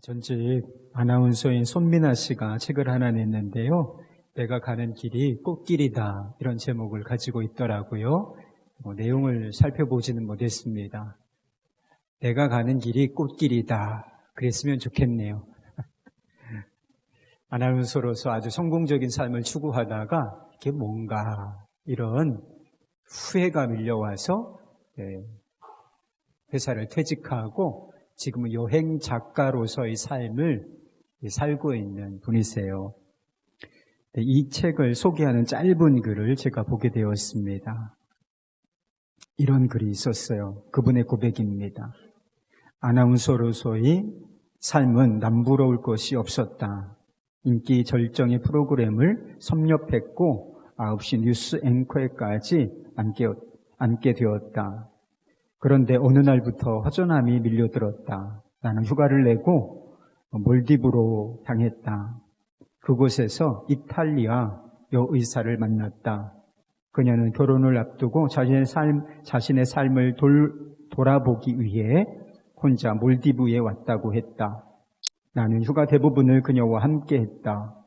전직 아나운서인 손민아 씨가 책을 하나 냈는데요. 내가 가는 길이 꽃길이다, 이런 제목을 가지고 있더라고요. 내용을 살펴보지는 못했습니다. 내가 가는 길이 꽃길이다, 그랬으면 좋겠네요. 아나운서로서 아주 성공적인 삶을 추구하다가 이게 뭔가 이런 후회가 밀려와서 회사를 퇴직하고 지금은 여행 작가로서의 삶을 살고 있는 분이세요. 이 책을 소개하는 짧은 글을 제가 보게 되었습니다. 이런 글이 있었어요. 그분의 고백입니다. 아나운서로서의 삶은 남부러울 것이 없었다. 인기 절정의 프로그램을 섭렵했고 9시 뉴스 앵커에까지 앉게 되었다. 그런데 어느 날부터 허전함이 밀려들었다. 나는 휴가를 내고 몰디브로 향했다. 그곳에서 이탈리아 여의사를 만났다. 그녀는 결혼을 앞두고 자신의 삶을 돌아보기 위해 혼자 몰디브에 왔다고 했다. 나는 휴가 대부분을 그녀와 함께 했다.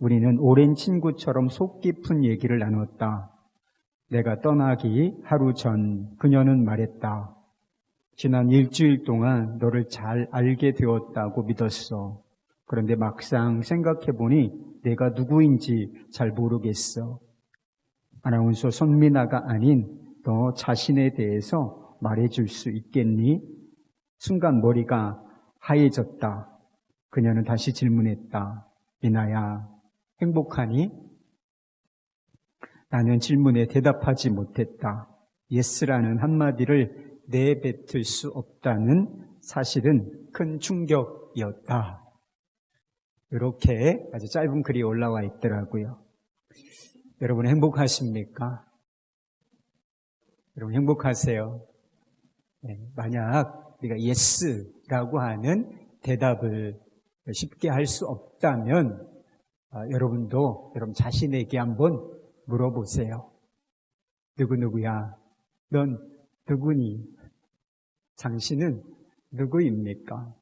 우리는 오랜 친구처럼 속 깊은 얘기를 나눴다. 내가 떠나기 하루 전 그녀는 말했다. 지난 일주일 동안 너를 잘 알게 되었다고 믿었어. 그런데 막상 생각해보니 내가 누구인지 잘 모르겠어. 아나운서 손민아가 아닌 너 자신에 대해서 말해줄 수 있겠니? 순간 머리가 하얘졌다. 그녀는 다시 질문했다. 미나야, 행복하니? 나는 질문에 대답하지 못했다. 예스라는 한마디를 내뱉을 수 없다는 사실은 큰 충격이었다. 이렇게 아주 짧은 글이 올라와 있더라고요. 여러분 행복하십니까? 여러분 행복하세요? 네, 만약 우리가 예스라고 하는 대답을 쉽게 할 수 없다면 여러분도 여러분 자신에게 한번 물어보세요. 누구야? 넌 누구니? 당신은 누구입니까?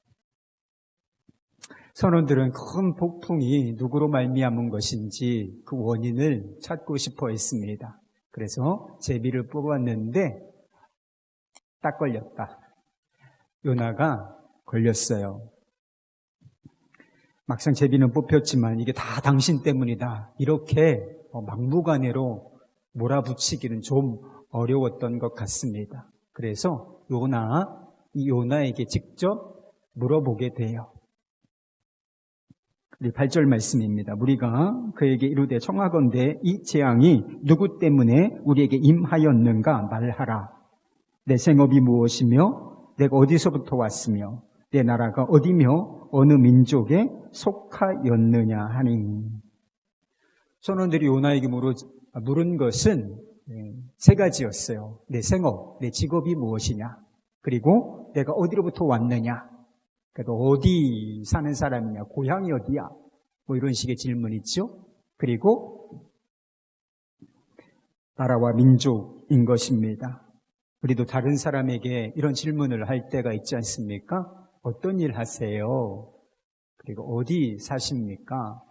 선원들은 큰 폭풍이 누구로 말미암은 것인지 그 원인을 찾고 싶어 했습니다. 그래서 제비를 뽑았는데 딱 걸렸다. 요나가 걸렸어요. 막상 제비는 뽑혔지만 이게 다 당신 때문이다, 이렇게 막무가내로 몰아붙이기는 좀 어려웠던 것 같습니다. 그래서 요나에게 직접 물어보게 돼요. 8절 말씀입니다. 우리가 그에게 이르되 청하건대 이 재앙이 누구 때문에 우리에게 임하였는가 말하라. 내 생업이 무엇이며 내가 어디서부터 왔으며 내 나라가 어디며 어느 민족에 속하였느냐 하니. 선원들이 요나에게 물은 것은 세 가지였어요. 내 생업, 내 직업이 무엇이냐, 그리고 내가 어디로부터 왔느냐, 그래도 어디 사는 사람이냐, 고향이 어디야, 이런 식의 질문이 있죠. 그리고 나라와 민족인 것입니다. 우리도 다른 사람에게 이런 질문을 할 때가 있지 않습니까? 어떤 일 하세요? 그리고 어디 사십니까?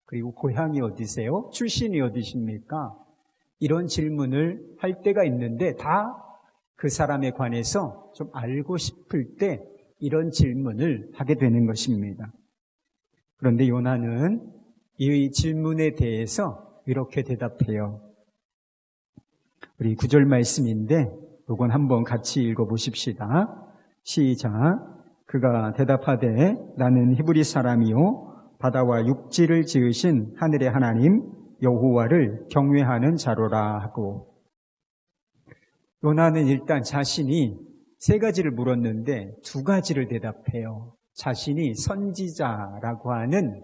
그리고 고향이 어디세요? 출신이 어디십니까? 이런 질문을 할 때가 있는데 다 그 사람에 관해서 좀 알고 싶을 때 이런 질문을 하게 되는 것입니다. 그런데 요나는 이 질문에 대해서 이렇게 대답해요. 우리 9절 말씀인데 이건 한번 같이 읽어보십시다. 시작. 그가 대답하되 나는 히브리 사람이요 바다와 육지를 지으신 하늘의 하나님 여호와를 경외하는 자로라 하고. 요나는 일단 자신이 세 가지를 물었는데 두 가지를 대답해요. 자신이 선지자라고 하는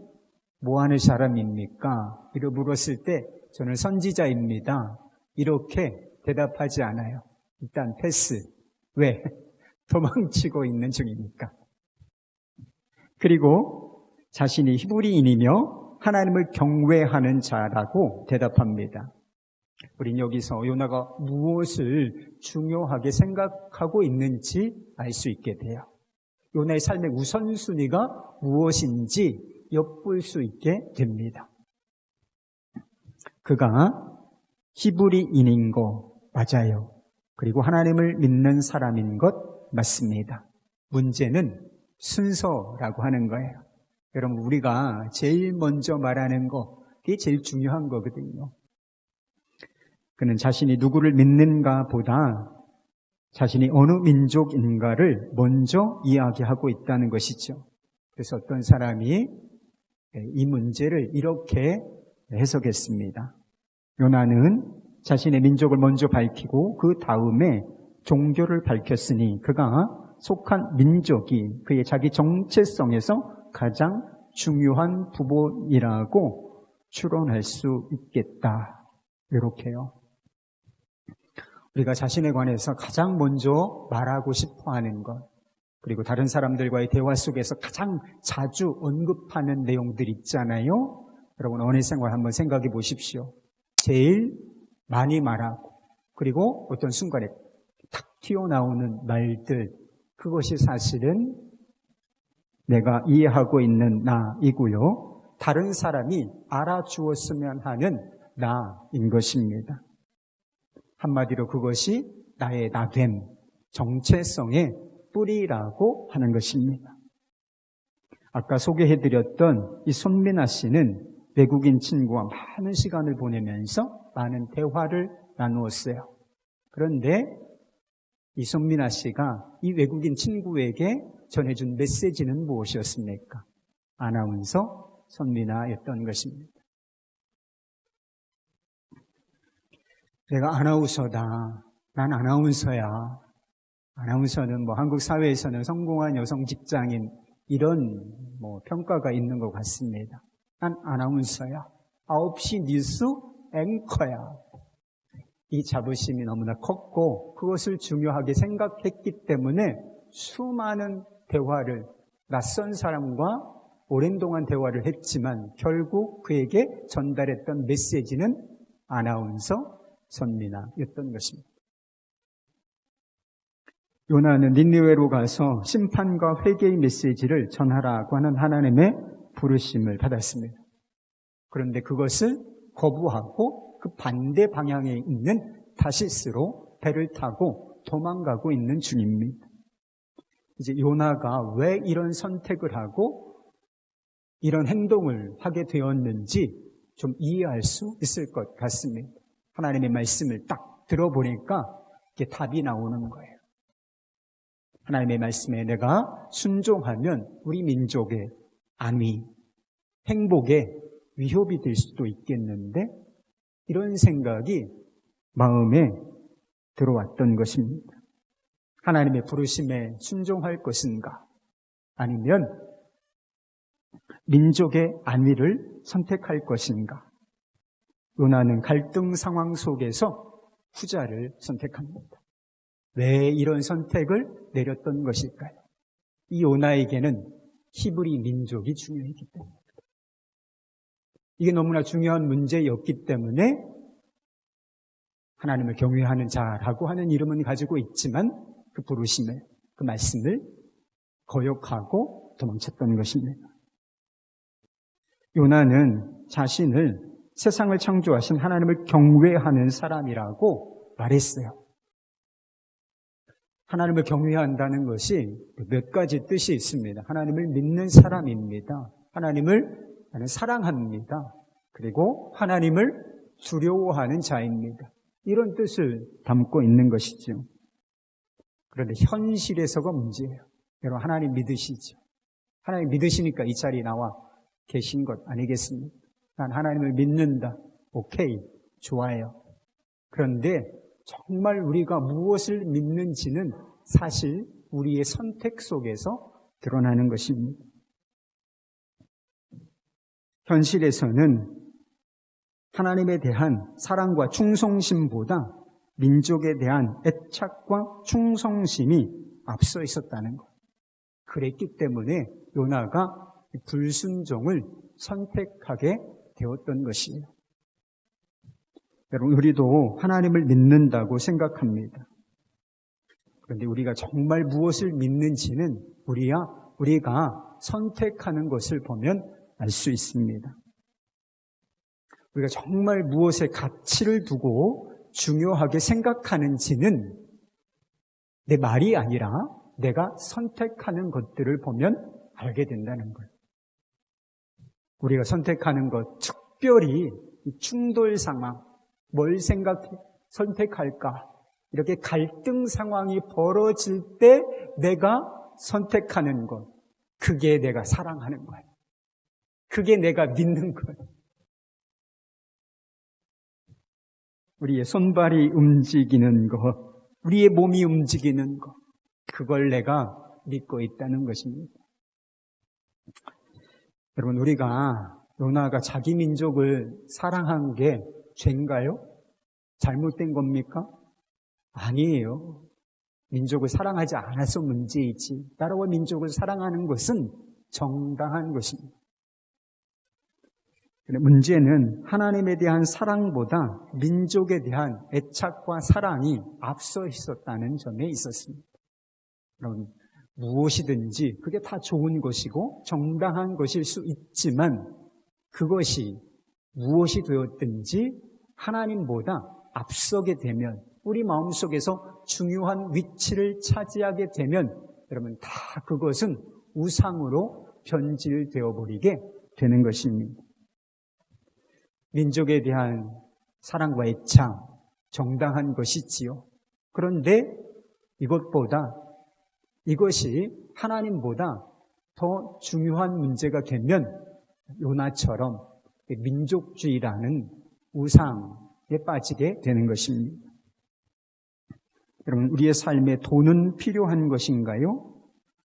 뭐 하는 사람입니까? 이렇게 물었을 때 저는 선지자입니다, 이렇게 대답하지 않아요. 일단 패스. 왜? 도망치고 있는 중이니까. 그리고 자신이 히브리인이며 하나님을 경외하는 자라고 대답합니다. 우린 여기서 요나가 무엇을 중요하게 생각하고 있는지 알 수 있게 돼요. 요나의 삶의 우선순위가 무엇인지 엿볼 수 있게 됩니다. 그가 히브리인인 거 맞아요. 그리고 하나님을 믿는 사람인 것 맞습니다. 문제는 순서라고 하는 거예요. 여러분, 우리가 제일 먼저 말하는 거, 그게 제일 중요한 거거든요. 그는 자신이 누구를 믿는가 보다 자신이 어느 민족인가를 먼저 이야기하고 있다는 것이죠. 그래서 어떤 사람이 이 문제를 이렇게 해석했습니다. 요나는 자신의 민족을 먼저 밝히고 그 다음에 종교를 밝혔으니 그가 속한 민족이 그의 자기 정체성에서 가장 중요한 부분이라고 추론할 수 있겠다. 이렇게요. 우리가 자신에 관해서 가장 먼저 말하고 싶어하는 것, 그리고 다른 사람들과의 대화 속에서 가장 자주 언급하는 내용들 있잖아요. 여러분, 언어생활 한번 생각해 보십시오. 제일 많이 말하고, 그리고 어떤 순간에 탁 튀어나오는 말들, 그것이 사실은 내가 이해하고 있는 나이고요. 다른 사람이 알아주었으면 하는 나인 것입니다. 한마디로 그것이 나의 나됨, 정체성의 뿌리라고 하는 것입니다. 아까 소개해드렸던 이 손민아 씨는 외국인 친구와 많은 시간을 보내면서 많은 대화를 나누었어요. 그런데 이 손민아 씨가 이 외국인 친구에게 전해준 메시지는 무엇이었습니까? 아나운서 손민아였던 것입니다. 내가 아나운서다. 난 아나운서야. 아나운서는 한국 사회에서는 성공한 여성 직장인 이런 평가가 있는 것 같습니다. 난 아나운서야. 9시 뉴스 앵커야. 이 자부심이 너무나 컸고 그것을 중요하게 생각했기 때문에 수많은 대화를 낯선 사람과 오랜 동안 대화를 했지만 결국 그에게 전달했던 메시지는 아나운서 손민아였던 것입니다. 요나는 니느웨로 가서 심판과 회개의 메시지를 전하라고 하는 하나님의 부르심을 받았습니다. 그런데 그것을 거부하고 그 반대 방향에 있는 다시스로 배를 타고 도망가고 있는 중입니다. 이제 요나가 왜 이런 선택을 하고 이런 행동을 하게 되었는지 좀 이해할 수 있을 것 같습니다. 하나님의 말씀을 딱 들어보니까 이게 답이 나오는 거예요. 하나님의 말씀에 내가 순종하면 우리 민족의 안위, 행복에 위협이 될 수도 있겠는데 이런 생각이 마음에 들어왔던 것입니다. 하나님의 부르심에 순종할 것인가? 아니면 민족의 안위를 선택할 것인가? 요나는 갈등 상황 속에서 후자를 선택합니다. 왜 이런 선택을 내렸던 것일까요? 이 요나에게는 히브리 민족이 중요했기 때문입니다. 이게 너무나 중요한 문제였기 때문에 하나님을 경외하는 자라고 하는 이름은 가지고 있지만 그 부르심을, 그 말씀을 거역하고 도망쳤던 것입니다. 요나는 자신을 세상을 창조하신 하나님을 경외하는 사람이라고 말했어요. 하나님을 경외한다는 것이 몇 가지 뜻이 있습니다. 하나님을 믿는 사람입니다. 하나님을 나는 사랑합니다. 그리고 하나님을 두려워하는 자입니다. 이런 뜻을 담고 있는 것이죠. 그런데 현실에서가 문제예요. 여러분, 하나님 믿으시죠? 하나님 믿으시니까 이 자리에 나와 계신 것 아니겠습니까? 난 하나님을 믿는다. 오케이, 좋아요. 그런데 정말 우리가 무엇을 믿는지는 사실 우리의 선택 속에서 드러나는 것입니다. 현실에서는 하나님에 대한 사랑과 충성심보다 민족에 대한 애착과 충성심이 앞서 있었다는 것. 그랬기 때문에 요나가 불순종을 선택하게 되었던 것이에요. 여러분, 우리도 하나님을 믿는다고 생각합니다. 그런데 우리가 정말 무엇을 믿는지는 우리가 선택하는 것을 보면 알 수 있습니다. 우리가 정말 무엇에 가치를 두고 중요하게 생각하는지는 내 말이 아니라 내가 선택하는 것들을 보면 알게 된다는 거예요. 우리가 선택하는 것, 특별히 충돌 상황, 뭘 선택할까? 이렇게 갈등 상황이 벌어질 때 내가 선택하는 것, 그게 내가 사랑하는 거예요. 그게 내가 믿는 거예요. 우리의 손발이 움직이는 것, 우리의 몸이 움직이는 것, 그걸 내가 믿고 있다는 것입니다. 여러분, 요나가 자기 민족을 사랑한 게 죄인가요? 잘못된 겁니까? 아니에요. 민족을 사랑하지 않아서 문제이지. 나라와 민족을 사랑하는 것은 정당한 것입니다. 문제는 하나님에 대한 사랑보다 민족에 대한 애착과 사랑이 앞서 있었다는 점에 있었습니다. 여러분, 무엇이든지 그게 다 좋은 것이고 정당한 것일 수 있지만 그것이 무엇이 되었든지 하나님보다 앞서게 되면, 우리 마음속에서 중요한 위치를 차지하게 되면 여러분, 다 그것은 우상으로 변질되어 버리게 되는 것입니다. 민족에 대한 사랑과 애착, 정당한 것이지요. 그런데 이것이 하나님보다 더 중요한 문제가 되면 요나처럼 민족주의라는 우상에 빠지게 되는 것입니다. 여러분, 우리의 삶에 돈은 필요한 것인가요?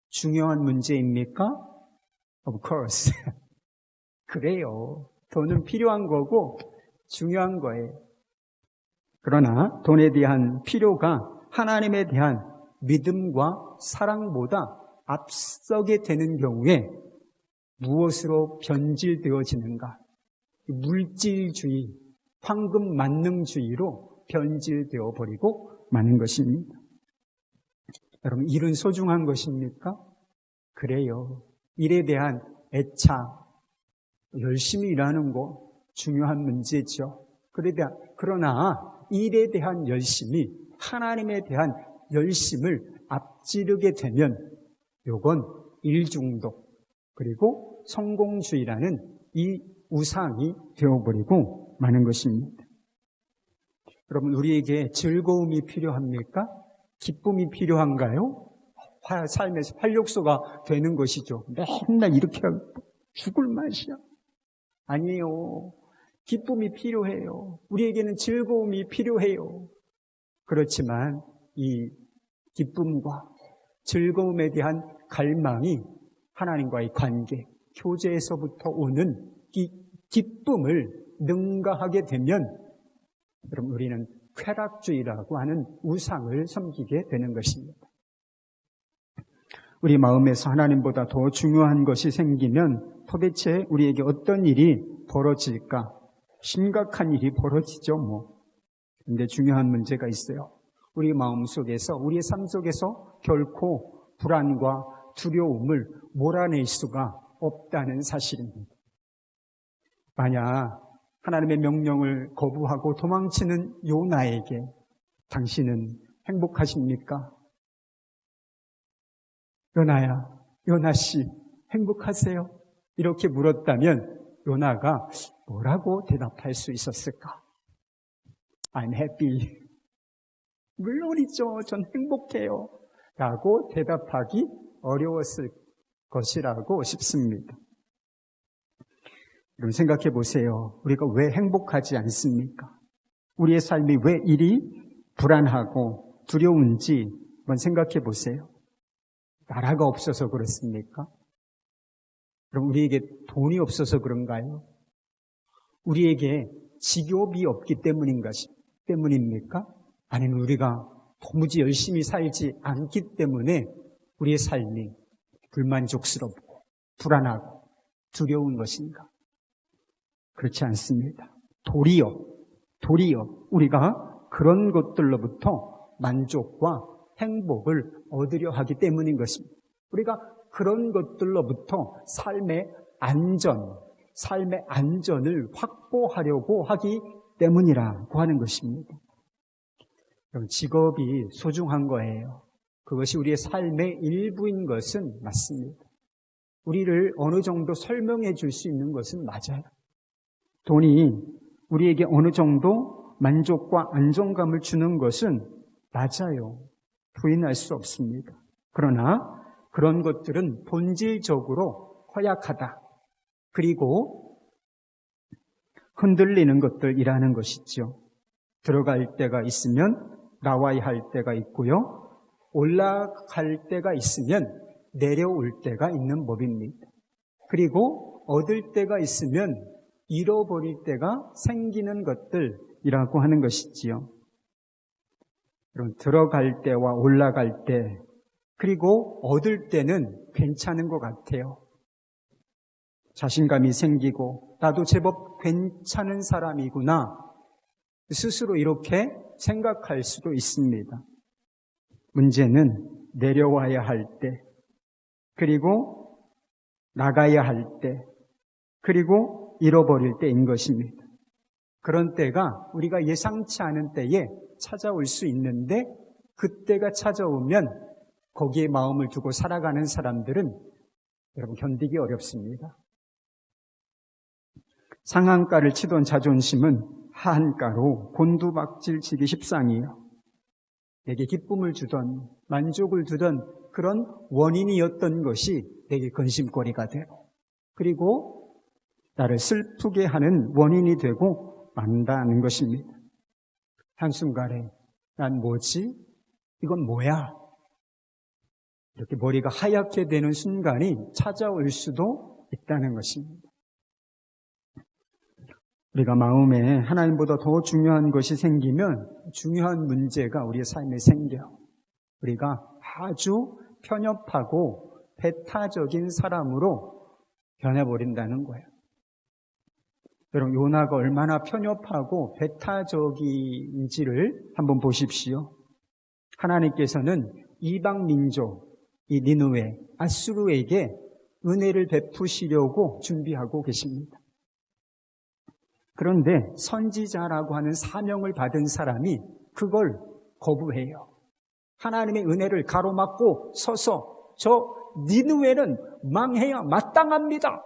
중요한 문제입니까? Of course. 그래요. 돈은 필요한 거고 중요한 거예요. 그러나 돈에 대한 필요가 하나님에 대한 믿음과 사랑보다 앞서게 되는 경우에 무엇으로 변질되어지는가? 물질주의, 황금 만능주의로 변질되어 버리고 마는 것입니다. 여러분, 일은 소중한 것입니까? 그래요. 일에 대한 애착, 열심히 일하는 거 중요한 문제죠. 그러나 일에 대한 열심이 하나님에 대한 열심을 앞지르게 되면 요건 일중독 그리고 성공주의라는 이 우상이 되어버리고 마는 것입니다. 여러분, 우리에게 즐거움이 필요합니까? 기쁨이 필요한가요? 삶에서 활력소가 되는 것이죠. 맨날 이렇게 하고 죽을 맛이야. 아니에요. 기쁨이 필요해요. 우리에게는 즐거움이 필요해요. 그렇지만 이 기쁨과 즐거움에 대한 갈망이 하나님과의 관계, 교제에서부터 오는 이 기쁨을 능가하게 되면 여러분, 우리는 쾌락주의라고 하는 우상을 섬기게 되는 것입니다. 우리 마음에서 하나님보다 더 중요한 것이 생기면 도대체 우리에게 어떤 일이 벌어질까? 심각한 일이 벌어지죠, 뭐. 근데 중요한 문제가 있어요. 우리 마음속에서, 우리의 삶 속에서 결코 불안과 두려움을 몰아낼 수가 없다는 사실입니다. 만약 하나님의 명령을 거부하고 도망치는 요나에게 당신은 행복하십니까? 요나야, 요나씨, 행복하세요? 이렇게 물었다면 요나가 뭐라고 대답할 수 있었을까? I'm happy. 물론이죠. 전 행복해요. 라고 대답하기 어려웠을 것이라고 싶습니다. 여러분, 생각해 보세요. 우리가 왜 행복하지 않습니까? 우리의 삶이 왜 이리 불안하고 두려운지 한번 생각해 보세요. 나라가 없어서 그렇습니까? 그럼 우리에게 돈이 없어서 그런가요? 우리에게 직업이 없기 때문입니까? 아니면 우리가 도무지 열심히 살지 않기 때문에 우리의 삶이 불만족스럽고 불안하고 두려운 것인가? 그렇지 않습니다. 도리어 우리가 그런 것들로부터 만족과 행복을 얻으려 하기 때문인 것입니다. 우리가 그런 것들로부터 삶의 안전을 확보하려고 하기 때문이라고 하는 것입니다. 여러분, 직업이 소중한 거예요. 그것이 우리의 삶의 일부인 것은 맞습니다. 우리를 어느 정도 설명해 줄 수 있는 것은 맞아요. 돈이 우리에게 어느 정도 만족과 안정감을 주는 것은 맞아요. 부인할 수 없습니다. 그러나 그런 것들은 본질적으로 허약하다. 그리고 흔들리는 것들이라는 것이죠. 들어갈 때가 있으면 나와야 할 때가 있고요. 올라갈 때가 있으면 내려올 때가 있는 법입니다. 그리고 얻을 때가 있으면 잃어버릴 때가 생기는 것들이라고 하는 것이지요. 여러분, 들어갈 때와 올라갈 때, 그리고 얻을 때는 괜찮은 것 같아요. 자신감이 생기고 나도 제법 괜찮은 사람이구나 스스로 이렇게 생각할 수도 있습니다. 문제는 내려와야 할 때, 그리고 나가야 할 때, 그리고 잃어버릴 때인 것입니다. 그런 때가 우리가 예상치 않은 때에 찾아올 수 있는데, 그때가 찾아오면 거기에 마음을 두고 살아가는 사람들은 여러분 견디기 어렵습니다. 상한가를 치던 자존심은 하한가로 곤두박질 치기 십상이에요. 내게 기쁨을 주던 만족을 주던 그런 원인이었던 것이 내게 근심거리가 되고, 그리고 나를 슬프게 하는 원인이 되고 만다는 것입니다. 한순간에 난 뭐지? 이건 뭐야? 이렇게 머리가 하얗게 되는 순간이 찾아올 수도 있다는 것입니다. 우리가 마음에 하나님보다 더 중요한 것이 생기면 중요한 문제가 우리의 삶에 생겨요. 우리가 아주 편협하고 배타적인 사람으로 변해버린다는 거예요. 여러분, 요나가 얼마나 편협하고 배타적인지를 한번 보십시오. 하나님께서는 이방 민족, 이 니느웨, 아수르에게 은혜를 베푸시려고 준비하고 계십니다. 그런데 선지자라고 하는 사명을 받은 사람이 그걸 거부해요. 하나님의 은혜를 가로막고 서서 저 니느웨는 망해야 마땅합니다.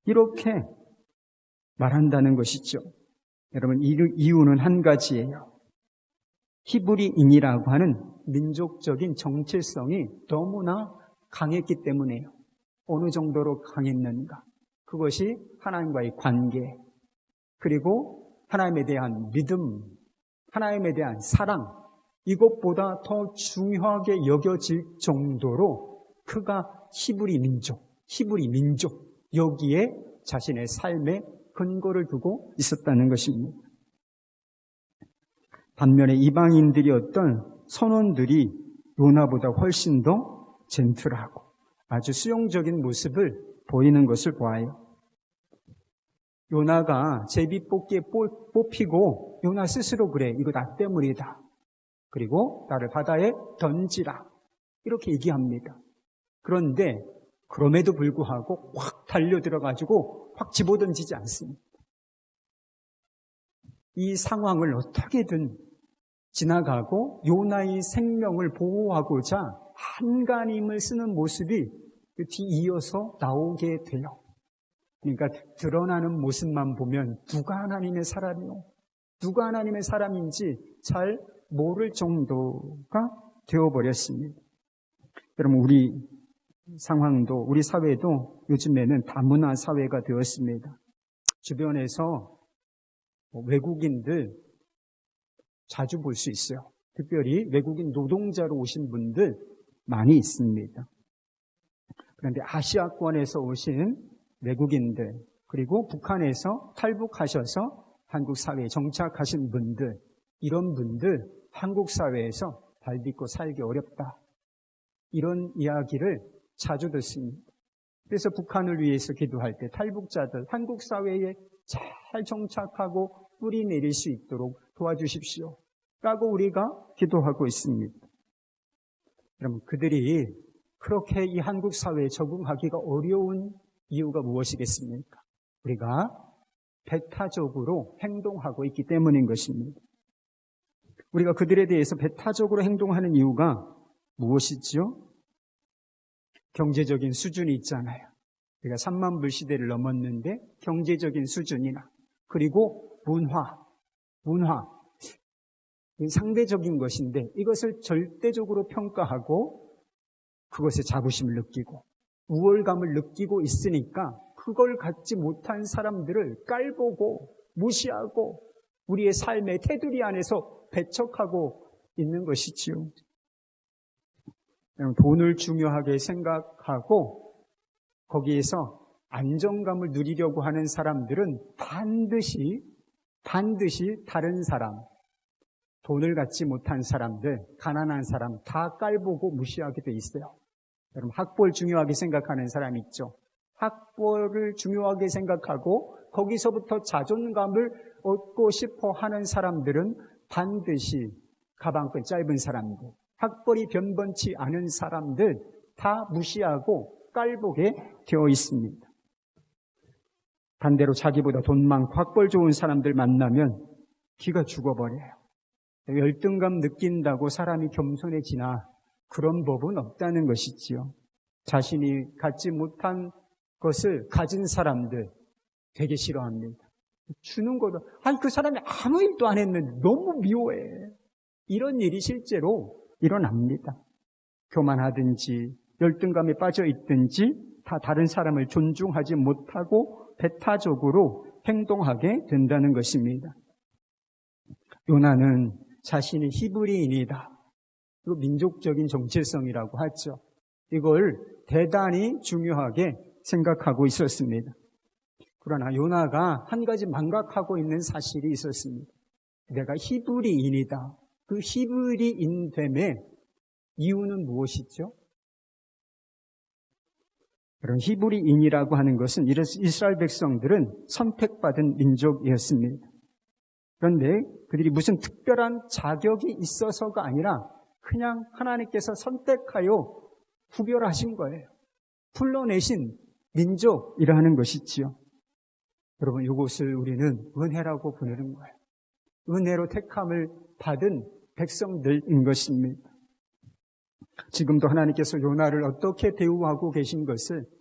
이렇게 말한다는 것이죠. 여러분, 이유는 한 가지예요. 히브리인이라고 하는 민족적인 정체성이 너무나 강했기 때문에요. 어느 정도로 강했는가? 그것이 하나님과의 관계, 그리고 하나님에 대한 믿음, 하나님에 대한 사랑, 이것보다 더 중요하게 여겨질 정도로 그가 히브리 민족, 여기에 자신의 삶의 근거를 두고 있었다는 것입니다. 반면에 이방인들이었던 선원들이 요나보다 훨씬 더 젠틀하고 아주 수용적인 모습을 보이는 것을 보아요. 요나가 제비뽑기에 뽑히고 요나 스스로 그래, 이거 나 때문이다. 그리고 나를 바다에 던지라. 이렇게 얘기합니다. 그런데 그럼에도 불구하고 확 달려들어가지고 확 집어던지지 않습니다. 이 상황을 어떻게든 지나가고 요나의 생명을 보호하고자 한간힘을 쓰는 모습이 뒤이어서 나오게 돼요. 그러니까 드러나는 모습만 보면 누가 하나님의 사람이요? 누가 하나님의 사람인지 잘 모를 정도가 되어버렸습니다. 여러분, 우리 상황도, 우리 사회도 요즘에는 다문화 사회가 되었습니다. 주변에서 외국인들 자주 볼 수 있어요. 특별히 외국인 노동자로 오신 분들 많이 있습니다. 그런데 아시아권에서 오신 외국인들, 그리고 북한에서 탈북하셔서 한국 사회에 정착하신 분들, 이런 분들 한국 사회에서 발 딛고 살기 어렵다. 이런 이야기를 자주 듣습니다. 그래서 북한을 위해서 기도할 때 탈북자들 한국 사회에 잘 정착하고 뿌리 내릴 수 있도록 도와주십시오 라고 우리가 기도하고 있습니다. 여러분, 그들이 그렇게 이 한국 사회에 적응하기가 어려운 이유가 무엇이겠습니까? 우리가 배타적으로 행동하고 있기 때문인 것입니다. 우리가 그들에 대해서 배타적으로 행동하는 이유가 무엇이죠? 경제적인 수준이 있잖아요. 우리가 3만 불 시대를 넘었는데 경제적인 수준이나 그리고 문화 상대적인 것인데 이것을 절대적으로 평가하고 그것에 자부심을 느끼고 우월감을 느끼고 있으니까 그걸 갖지 못한 사람들을 깔보고 무시하고 우리의 삶의 테두리 안에서 배척하고 있는 것이지요. 돈을 중요하게 생각하고 거기에서 안정감을 누리려고 하는 사람들은 반드시 다른 사람, 돈을 갖지 못한 사람들, 가난한 사람 다 깔보고 무시하게 돼 있어요. 여러분 학벌 중요하게 생각하는 사람 있죠. 학벌을 중요하게 생각하고 거기서부터 자존감을 얻고 싶어 하는 사람들은 반드시 가방끈 짧은 사람들, 학벌이 변변치 않은 사람들 다 무시하고 깔보게 되어 있습니다. 반대로 자기보다 돈 많고 학벌 좋은 사람들 만나면 기가 죽어버려요. 열등감 느낀다고 사람이 겸손해지나 그런 법은 없다는 것이지요. 자신이 갖지 못한 것을 가진 사람들 되게 싫어합니다. 주는 거도 그 사람이 아무 일도 안 했는데 너무 미워해. 이런 일이 실제로 일어납니다. 교만하든지 열등감에 빠져 있든지 다 다른 사람을 존중하지 못하고 배타적으로 행동하게 된다는 것입니다. 요나는 자신이 히브리인이다. 이거 민족적인 정체성이라고 하죠. 이걸 대단히 중요하게 생각하고 있었습니다. 그러나 요나가 한 가지 망각하고 있는 사실이 있었습니다. 내가 히브리인이다. 그 히브리인됨의 이유는 무엇이죠? 여러분, 히브리인이라고 하는 것은 이스라엘 백성들은 선택받은 민족이었습니다. 그런데 그들이 무슨 특별한 자격이 있어서가 아니라 그냥 하나님께서 선택하여 구별하신 거예요. 불러내신 민족이라는 것이지요. 여러분, 이것을 우리는 은혜라고 부르는 거예요. 은혜로 택함을 받은 백성들인 것입니다. 지금도 하나님께서 요나를 어떻게 대우하고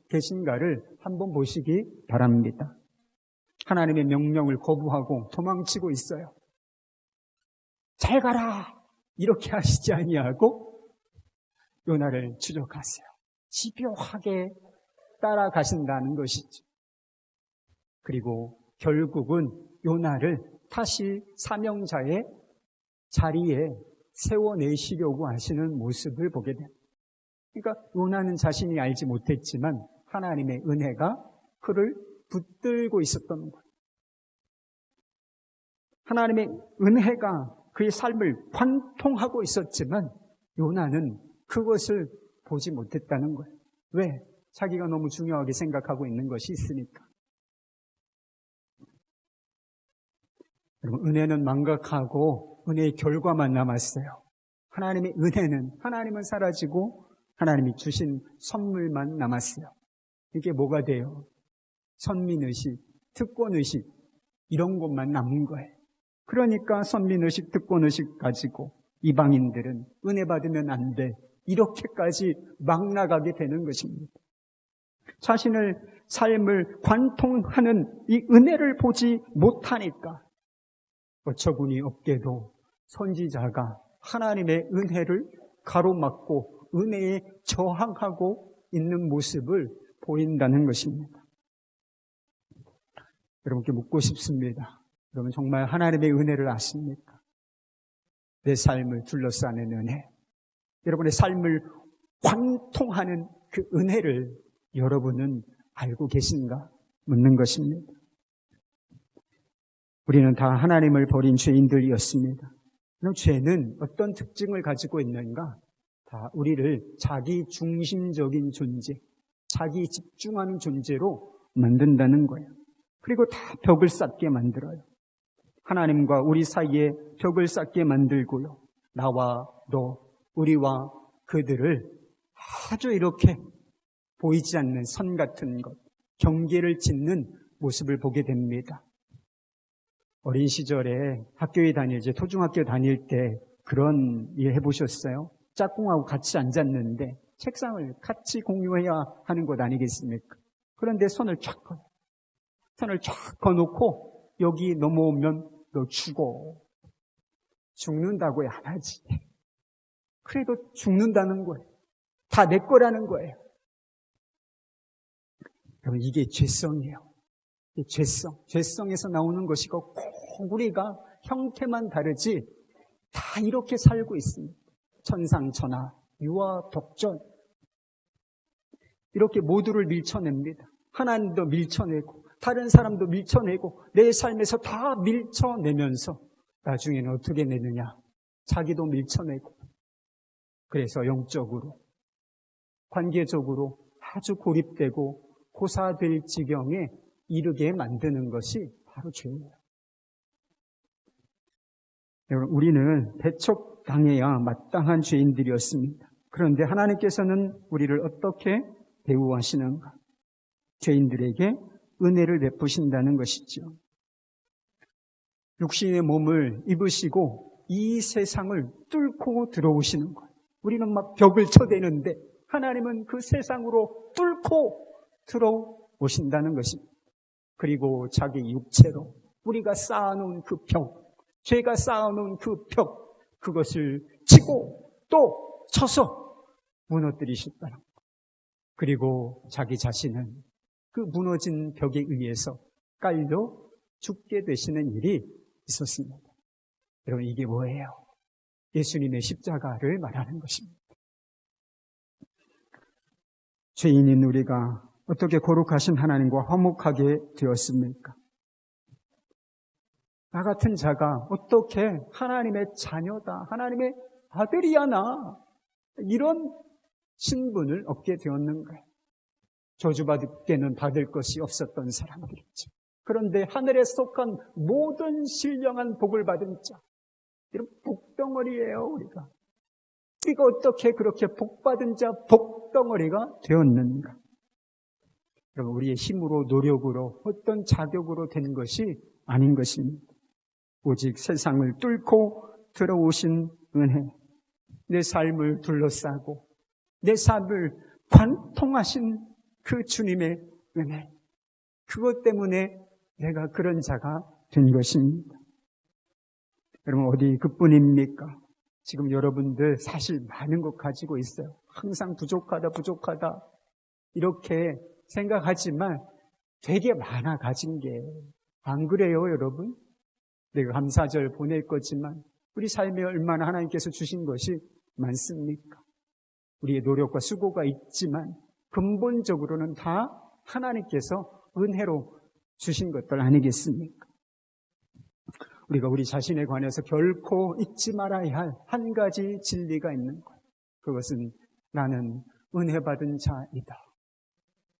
계신가를 한번 보시기 바랍니다. 하나님의 명령을 거부하고 도망치고 있어요. 잘 가라! 이렇게 하시지 아니하고 요나를 추적하세요. 집요하게 따라가신다는 것이죠. 그리고 결국은 요나를 다시 사명자의 자리에 세워내시려고 하시는 모습을 보게 됩니다. 그러니까 요나는 자신이 알지 못했지만 하나님의 은혜가 그를 붙들고 있었던 거예요. 하나님의 은혜가 그의 삶을 관통하고 있었지만 요나는 그것을 보지 못했다는 거예요. 왜? 자기가 너무 중요하게 생각하고 있는 것이 있으니까. 여러분, 은혜는 망각하고 은혜의 결과만 남았어요. 하나님의 은혜는, 하나님은 사라지고 하나님이 주신 선물만 남았어요. 이게 뭐가 돼요? 선민의식, 특권의식 이런 것만 남은 거예요. 그러니까 선민의식, 특권의식 가지고 이방인들은 은혜 받으면 안 돼. 이렇게까지 막 나가게 되는 것입니다. 자신을 삶을 관통하는 이 은혜를 보지 못하니까 어처구니 없게도 선지자가 하나님의 은혜를 가로막고 은혜에 저항하고 있는 모습을 보인다는 것입니다. 여러분께 묻고 싶습니다. 여러분 정말 하나님의 은혜를 아십니까? 내 삶을 둘러싸는 은혜, 여러분의 삶을 관통하는 그 은혜를 여러분은 알고 계신가? 묻는 것입니다. 우리는 다 하나님을 버린 죄인들이었습니다. 그럼 죄는 어떤 특징을 가지고 있는가? 다 우리를 자기 중심적인 존재, 자기 집중하는 존재로 만든다는 거예요. 그리고 다 벽을 쌓게 만들어요. 하나님과 우리 사이에 벽을 쌓게 만들고요. 나와 너, 우리와 그들을 아주 이렇게 보이지 않는 선 같은 것, 경계를 짓는 모습을 보게 됩니다. 어린 시절에 학교에 초중학교 다닐 때 그런 일 해보셨어요? 짝꿍하고 같이 앉았는데 책상을 같이 공유해야 하는 것 아니겠습니까? 그런데 손을 쫙 거놓고 여기 넘어오면 너 죽어. 죽는다고야 안 하지. 그래도 죽는다는 거예요. 다 내 거라는 거예요. 여러분, 이게 죄성이에요. 죄성에서 나오는 것이고 꼭 우리가 형태만 다르지 다 이렇게 살고 있습니다. 천상천하, 유아 독전. 이렇게 모두를 밀쳐냅니다. 하나님도 밀쳐내고 다른 사람도 밀쳐내고 내 삶에서 다 밀쳐내면서 나중에는 어떻게 내느냐? 자기도 밀쳐내고 그래서 영적으로 관계적으로 아주 고립되고 고사될 지경에 이르게 만드는 것이 바로 죄예요. 여러분, 우리는 배척당해야 마땅한 죄인들이었습니다. 그런데 하나님께서는 우리를 어떻게 대우하시는가? 죄인들에게 은혜를 베푸신다는 것이죠. 육신의 몸을 입으시고 이 세상을 뚫고 들어오시는 거예요. 우리는 막 벽을 쳐대는데 하나님은 그 세상으로 뚫고 들어오신다는 것입니다. 그리고 자기 육체로 우리가 쌓아놓은 그 벽, 죄가 쌓아놓은 그 벽, 그것을 치고 또 쳐서 무너뜨리셨다는 것. 그리고 자기 자신은 그 무너진 벽에 의해서 깔려 죽게 되시는 일이 있었습니다. 여러분, 이게 뭐예요? 예수님의 십자가를 말하는 것입니다. 죄인인 우리가 어떻게 거룩하신 하나님과 화목하게 되었습니까? 나 같은 자가 어떻게 하나님의 자녀다, 하나님의 아들이야 나, 이런 신분을 얻게 되었는가요? 저주받게는 받을 것이 없었던 사람들이죠. 그런데 하늘에 속한 모든 신령한 복을 받은 자, 이런 복덩어리예요, 우리가. 우리가 어떻게 그렇게 복받은 자 복덩어리가 되었는가? 여러분, 우리의 힘으로, 노력으로, 어떤 자격으로 된 것이 아닌 것입니다. 오직 세상을 뚫고 들어오신 은혜, 내 삶을 둘러싸고 내 삶을 관통하신 그 주님의 은혜, 그것 때문에 내가 그런 자가 된 것입니다. 여러분, 어디 그뿐입니까? 지금 여러분들 사실 많은 것 가지고 있어요. 항상 부족하다 이렇게 생각하지만 되게 많아 가진 게. 안 그래요, 여러분? 내가 감사절 보낼 거지만 우리 삶에 얼마나 하나님께서 주신 것이 많습니까? 우리의 노력과 수고가 있지만 근본적으로는 다 하나님께서 은혜로 주신 것들 아니겠습니까? 우리가 우리 자신에 관해서 결코 잊지 말아야 할 한 가지 진리가 있는 것. 그것은 나는 은혜 받은 자이다.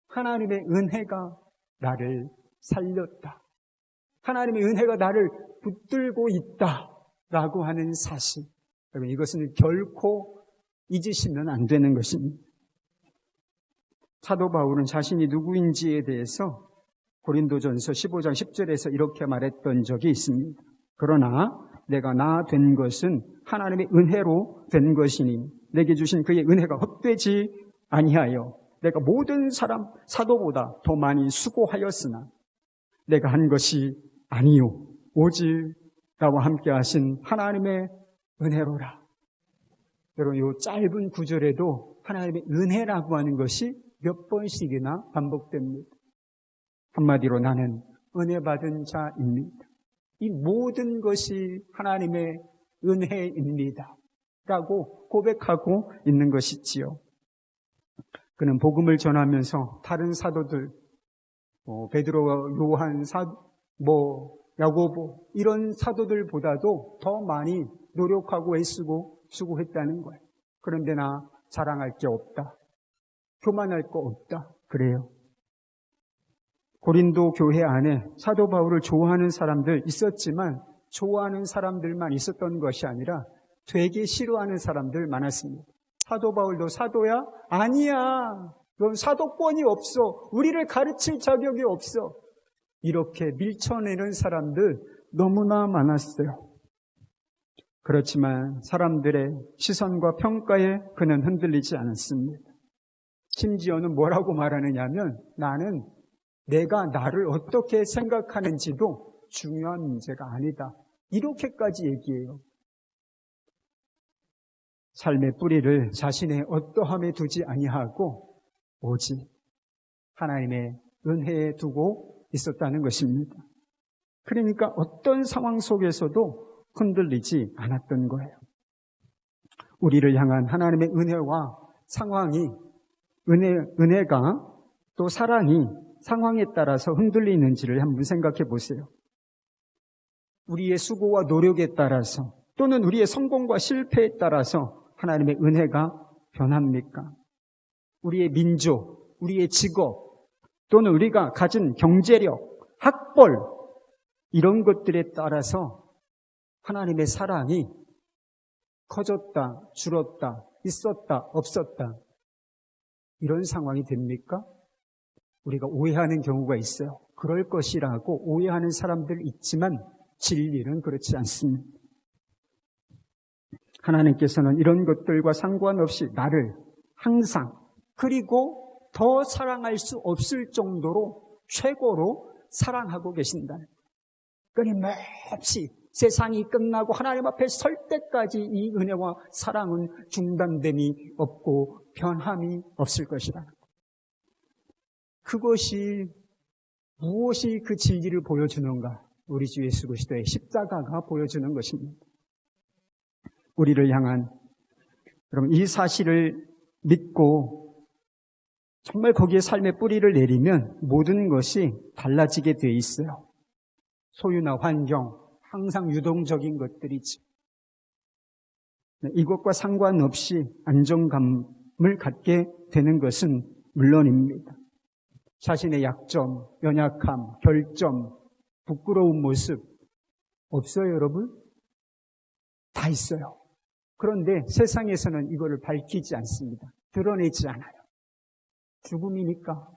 하나님의 은혜가 나를 살렸다. 하나님의 은혜가 나를 붙들고 있다라고 하는 사실. 여러분, 이것은 결코 잊으시면 안 되는 것입니다. 사도 바울은 자신이 누구인지에 대해서 고린도전서 15장 10절에서 이렇게 말했던 적이 있습니다. 그러나 내가 나 된 것은 하나님의 은혜로 된 것이니 내게 주신 그의 은혜가 헛되지 아니하여 내가 모든 사도보다 더 많이 수고하였으나 내가 한 것이 아니요 오직 나와 함께 하신 하나님의 은혜로라. 여러분, 이 짧은 구절에도 하나님의 은혜라고 하는 것이 몇 번씩이나 반복됩니다. 한마디로 나는 은혜 받은 자입니다. 이 모든 것이 하나님의 은혜입니다. 라고 고백하고 있는 것이지요. 그는 복음을 전하면서 다른 사도들, 베드로와 요한, 야고보 이런 사도들보다도 더 많이 노력하고 애쓰고 수고했다는 거예요. 그런데 나 자랑할 게 없다. 교만할 거 없다. 그래요. 고린도 교회 안에 사도 바울을 좋아하는 사람들 있었지만 좋아하는 사람들만 있었던 것이 아니라 되게 싫어하는 사람들 많았습니다. 사도 바울도 사도야? 아니야. 넌 사도권이 없어. 우리를 가르칠 자격이 없어. 이렇게 밀쳐내는 사람들 너무나 많았어요. 그렇지만 사람들의 시선과 평가에 그는 흔들리지 않았습니다. 심지어는 뭐라고 말하느냐면 나는 내가 나를 어떻게 생각하는지도 중요한 문제가 아니다. 이렇게까지 얘기해요. 삶의 뿌리를 자신의 어떠함에 두지 아니하고 오직 하나님의 은혜에 두고 있었다는 것입니다. 그러니까 어떤 상황 속에서도 흔들리지 않았던 거예요. 우리를 향한 하나님의 은혜와 상황이 은혜가 또 사랑이 상황에 따라서 흔들리는지를 한번 생각해 보세요. 우리의 수고와 노력에 따라서 또는 우리의 성공과 실패에 따라서 하나님의 은혜가 변합니까? 우리의 민족, 우리의 직업 또는 우리가 가진 경제력, 학벌 이런 것들에 따라서 하나님의 사랑이 커졌다, 줄었다, 있었다, 없었다 이런 상황이 됩니까? 우리가 오해하는 경우가 있어요. 그럴 것이라고 오해하는 사람들 있지만 진리는 그렇지 않습니다. 하나님께서는 이런 것들과 상관없이 나를 항상 그리고 더 사랑할 수 없을 정도로 최고로 사랑하고 계신다. 끊임없이 세상이 끝나고 하나님 앞에 설 때까지 이 은혜와 사랑은 중단됨이 없고 변함이 없을 것이다. 그것이 무엇이 그 진리를 보여주는가? 우리 주 예수 그리스도의 십자가가 보여주는 것입니다. 우리를 향한 여러분 이 사실을 믿고 정말 거기에 삶의 뿌리를 내리면 모든 것이 달라지게 돼 있어요. 소유나 환경, 항상 유동적인 것들이지. 이것과 상관없이 안정감을 갖게 되는 것은 물론입니다. 자신의 약점, 연약함, 결점, 부끄러운 모습 없어요, 여러분? 다 있어요. 그런데 세상에서는 이거를 밝히지 않습니다. 드러내지 않아요. 죽음이니까.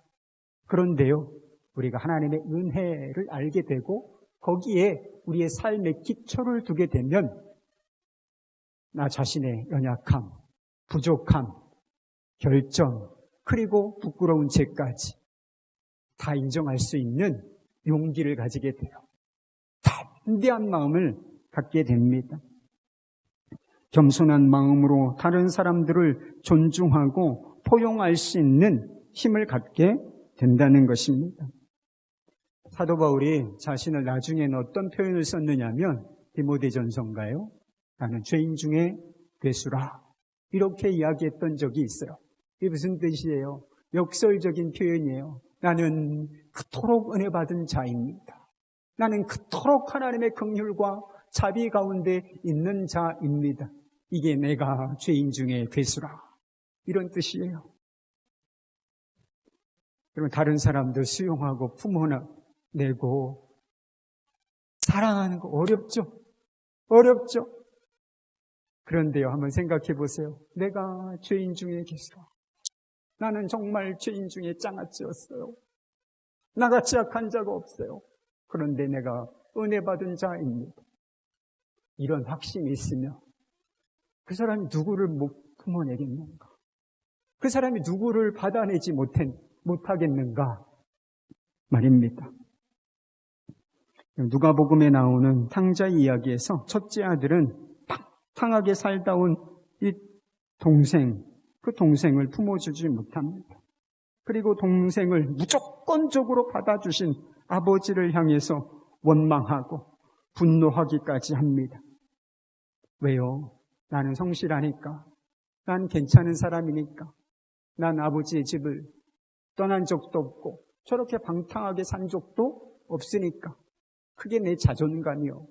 그런데요, 우리가 하나님의 은혜를 알게 되고 거기에 우리의 삶의 기초를 두게 되면 나 자신의 연약함, 부족함, 결점, 그리고 부끄러운 죄까지 다 인정할 수 있는 용기를 가지게 돼요. 담대한 마음을 갖게 됩니다. 겸손한 마음으로 다른 사람들을 존중하고 포용할 수 있는 힘을 갖게 된다는 것입니다. 사도 바울이 자신을 나중에는 어떤 표현을 썼느냐면 디모데전서인가요? 나는 죄인 중에 괴수라 이렇게 이야기했던 적이 있어요. 이게 무슨 뜻이에요? 역설적인 표현이에요. 나는 그토록 은혜 받은 자입니다. 나는 그토록 하나님의 긍휼과 자비 가운데 있는 자입니다. 이게 내가 죄인 중에 괴수라 이런 뜻이에요. 여러분 다른 사람들 수용하고 품어내고 사랑하는 거 어렵죠? 어렵죠? 그런데요 한번 생각해 보세요. 내가 죄인 중에 괴수라. 나는 정말 죄인 중에 짱아찌였어요. 나같이 약한 자가 없어요. 그런데 내가 은혜 받은 자입니다. 이런 확신이 있으면 그 사람이 누구를 못 품어내겠는가? 그 사람이 누구를 받아내지 못하겠는가? 말입니다. 누가복음에 나오는 탕자 이야기에서 첫째 아들은 팡팡하게 살다 온 이 동생, 그 동생을 품어주지 못합니다. 그리고 동생을 무조건적으로 받아주신 아버지를 향해서 원망하고 분노하기까지 합니다. 왜요? 나는 성실하니까. 난 괜찮은 사람이니까. 난 아버지의 집을 떠난 적도 없고 저렇게 방탕하게 산 적도 없으니까. 그게 내 자존감이요.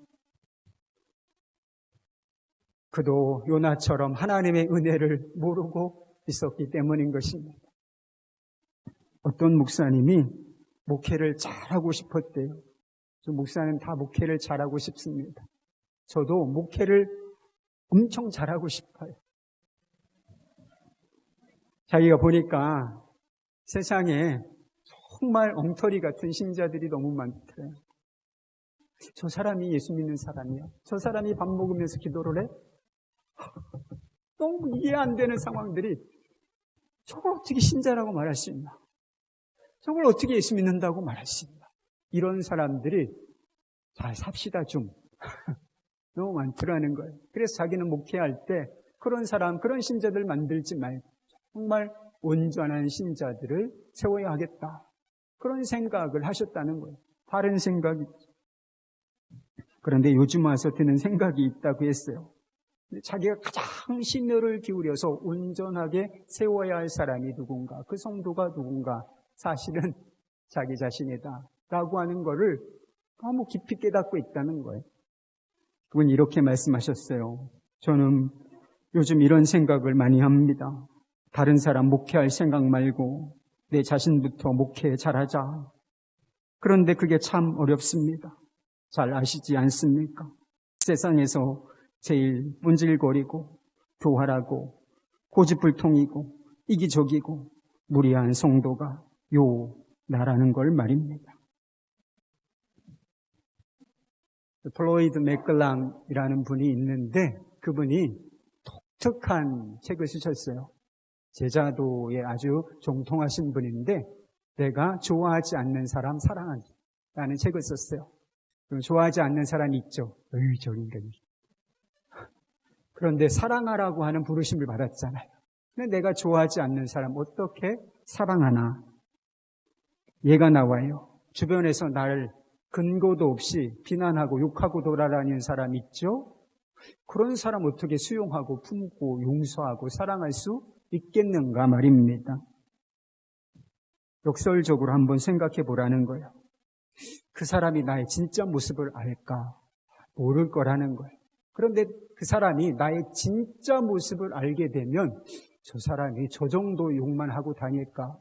그도 요나처럼 하나님의 은혜를 모르고 있었기 때문인 것입니다. 어떤 목사님이 목회를 잘하고 싶었대요. 저 목사는 다 목회를 잘하고 싶습니다. 저도 목회를 엄청 잘하고 싶어요. 자기가 보니까 세상에 정말 엉터리 같은 신자들이 너무 많더래요. 저 사람이 예수 믿는 사람이야. 저 사람이 밥 먹으면서 기도를 해? 너무 이해 안 되는 상황들이, 저걸 어떻게 신자라고 말할 수 있나? 저걸 어떻게 예수 믿는다고 말할 수 있나? 이런 사람들이 잘 삽시다 좀 너무 많더라는 거예요. 그래서 자기는 목회할 때 그런 사람, 그런 신자들 만들지 말고 정말 온전한 신자들을 세워야 하겠다. 그런 생각을 하셨다는 거예요. 바른 생각이죠. 그런데 요즘 와서 드는 생각이 있다고 했어요. 자기가 가장 심혈을 기울여서 온전하게 세워야 할 사람이 누군가, 그 성도가 누군가, 사실은 자기 자신이다 라고 하는 거를 너무 깊이 깨닫고 있다는 거예요. 그분이 이렇게 말씀하셨어요. 저는 요즘 이런 생각을 많이 합니다. 다른 사람 목회할 생각 말고 내 자신부터 목회 잘하자. 그런데 그게 참 어렵습니다. 잘 아시지 않습니까? 세상에서 제일 문질거리고 교활하고 고집불통이고 이기적이고 무리한 성도가 요 나라는 걸 말입니다. 플로이드 맥클랑이라는 분이 있는데 그분이 독특한 책을 쓰셨어요. 제자도에 아주 정통하신 분인데 내가 좋아하지 않는 사람 사랑하기 라는 책을 썼어요. 좋아하지 않는 사람이 있죠. 저 인간이. 그런데 사랑하라고 하는 부르심을 받았잖아요. 근데 내가 좋아하지 않는 사람 어떻게 사랑하나? 얘가 나와요. 주변에서 나를 근거도 없이 비난하고 욕하고 돌아다니는 사람 있죠? 그런 사람 어떻게 수용하고 품고 용서하고 사랑할 수 있겠는가 말입니다. 역설적으로 한번 생각해 보라는 거예요. 그 사람이 나의 진짜 모습을 알까? 모를 거라는 거예요. 그런데 그 사람이 나의 진짜 모습을 알게 되면 저 사람이 저 정도 욕만 하고 다닐까?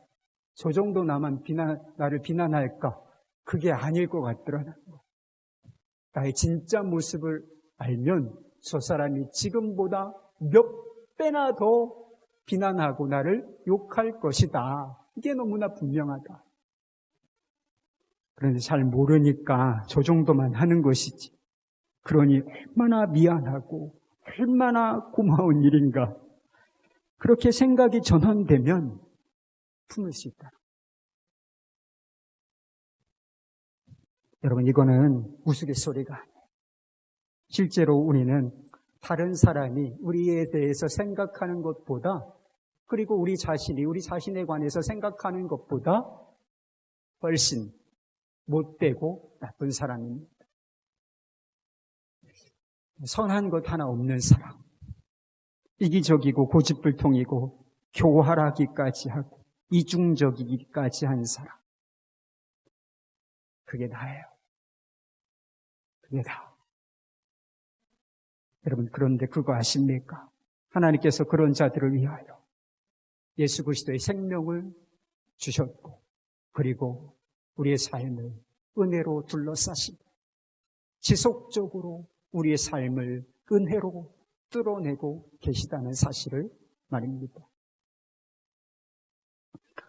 저 정도 나를 비난할까? 그게 아닐 것 같더라는 거예요. 나의 진짜 모습을 알면 저 사람이 지금보다 몇 배나 더 비난하고 나를 욕할 것이다. 이게 너무나 분명하다. 그런데 잘 모르니까 저 정도만 하는 것이지. 그러니 얼마나 미안하고 얼마나 고마운 일인가. 그렇게 생각이 전환되면 품을 수 있다. 여러분, 이거는 우스갯소리가 아니에요. 실제로 우리는 다른 사람이 우리에 대해서 생각하는 것보다, 그리고 우리 자신이 우리 자신에 관해서 생각하는 것보다 훨씬 못되고 나쁜 사람입니다. 선한 것 하나 없는 사람, 이기적이고 고집불통이고 교활하기까지 하고 이중적이기까지 한 사람, 그게 나예요. 그게 나. 여러분, 그런데 그거 아십니까? 하나님께서 그런 자들을 위하여 예수 그리스도의 생명을 주셨고, 그리고 우리의 삶을 은혜로 둘러싸시고 지속적으로 우리의 삶을 은혜로 뚫어내고 계시다는 사실을 말입니다.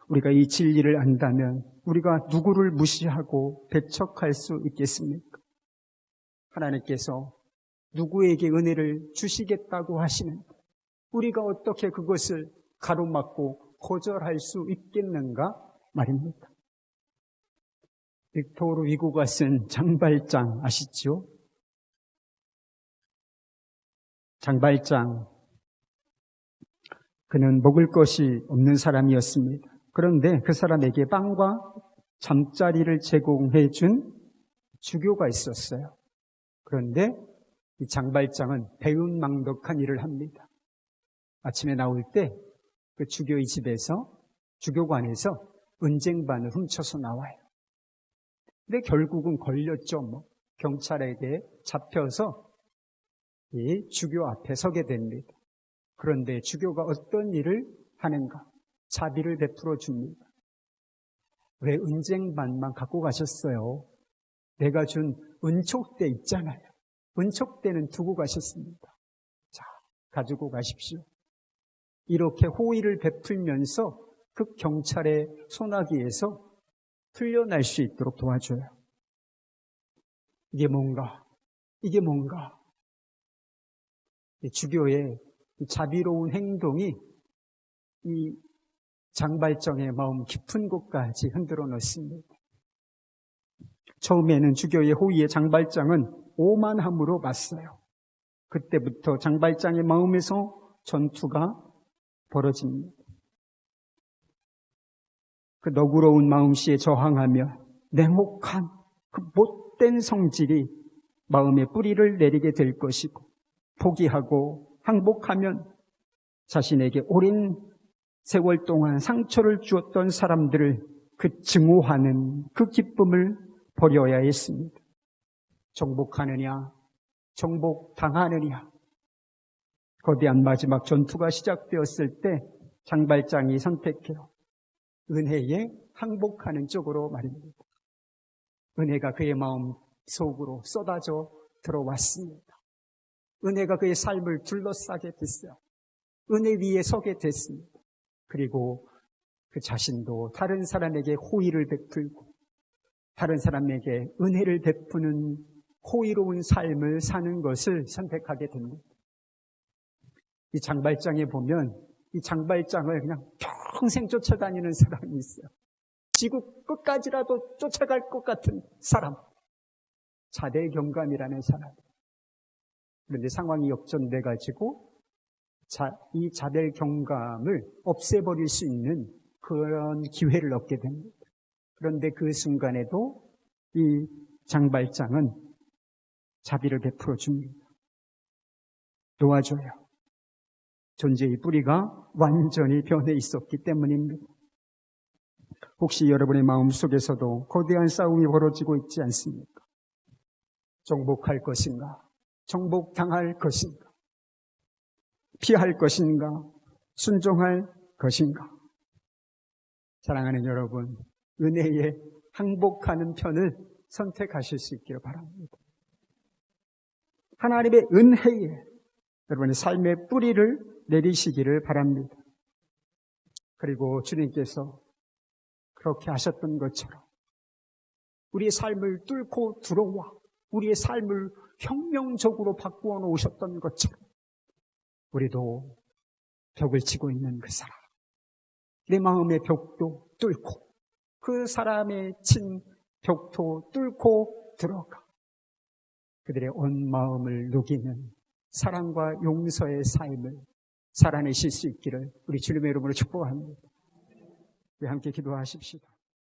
우리가 이 진리를 안다면 우리가 누구를 무시하고 배척할 수 있겠습니까? 하나님께서 누구에게 은혜를 주시겠다고 하시는데 우리가 어떻게 그것을 가로막고 거절할 수 있겠는가 말입니다. 빅토르 위고가 쓴 장발장 아시죠? 장발장, 그는 먹을 것이 없는 사람이었습니다. 그런데 그 사람에게 빵과 잠자리를 제공해 준 주교가 있었어요. 그런데 이 장발장은 배은망덕한 일을 합니다. 아침에 나올 때 그 주교의 집에서, 주교관에서 은쟁반을 훔쳐서 나와요. 근데 결국은 걸렸죠. 경찰에게 잡혀서 이 주교 앞에 서게 됩니다. 그런데 주교가 어떤 일을 하는가? 자비를 베풀어 줍니다. 왜 은쟁반만 갖고 가셨어요? 내가 준 은촉대 있잖아요. 은촉대는 두고 가셨습니다. 자, 가지고 가십시오. 이렇게 호의를 베풀면서 그 경찰의 소나기에서 풀려날 수 있도록 도와줘요. 이게 뭔가? 주교의 자비로운 행동이 이 장발장의 마음 깊은 곳까지 흔들어 놓습니다. 처음에는 주교의 호의에 장발장은 오만함으로 맞서요. 그때부터 장발장의 마음에서 전투가 벌어집니다. 그 너그러운 마음씨에 저항하며 냉혹한 그 못된 성질이 마음의 뿌리를 내리게 될 것이고, 포기하고 항복하면 자신에게 오랜 세월 동안 상처를 주었던 사람들을 그 증오하는 그 기쁨을 버려야 했습니다. 정복하느냐, 정복당하느냐. 거대한 마지막 전투가 시작되었을 때 장발장이 선택해요. 은혜에 항복하는 쪽으로 말입니다. 은혜가 그의 마음 속으로 쏟아져 들어왔습니다. 은혜가 그의 삶을 둘러싸게 됐어요. 은혜 위에 서게 됐습니다. 그리고 그 자신도 다른 사람에게 호의를 베풀고 다른 사람에게 은혜를 베푸는 호의로운 삶을 사는 것을 선택하게 됩니다. 이 장발장에 보면 이 장발장을 그냥 평생 쫓아다니는 사람이 있어요. 지구 끝까지라도 쫓아갈 것 같은 사람. 자대경감이라는 사람. 그런데 상황이 역전돼가지고 이 자대경감을 없애버릴 수 있는 그런 기회를 얻게 됩니다. 그런데 그 순간에도 이 장발장은 자비를 베풀어 줍니다. 도와줘요. 존재의 뿌리가 완전히 변해 있었기 때문입니다. 혹시 여러분의 마음속에서도 거대한 싸움이 벌어지고 있지 않습니까? 정복할 것인가? 정복당할 것인가? 피할 것인가? 순종할 것인가? 사랑하는 여러분, 은혜에 항복하는 편을 선택하실 수 있기를 바랍니다. 하나님의 은혜에 여러분의 삶의 뿌리를 내리시기를 바랍니다. 그리고 주님께서 그렇게 하셨던 것처럼 우리의 삶을 뚫고 들어와 우리의 삶을 혁명적으로 바꾸어 놓으셨던 것처럼 우리도 벽을 치고 있는 그 사람, 내 마음의 벽도 뚫고 그 사람의 친 벽도 뚫고 들어가 그들의 온 마음을 녹이는 사랑과 용서의 삶을 살아내실 수 있기를 우리 주님의 이름으로 축복합니다. 우리 함께 기도하십시다.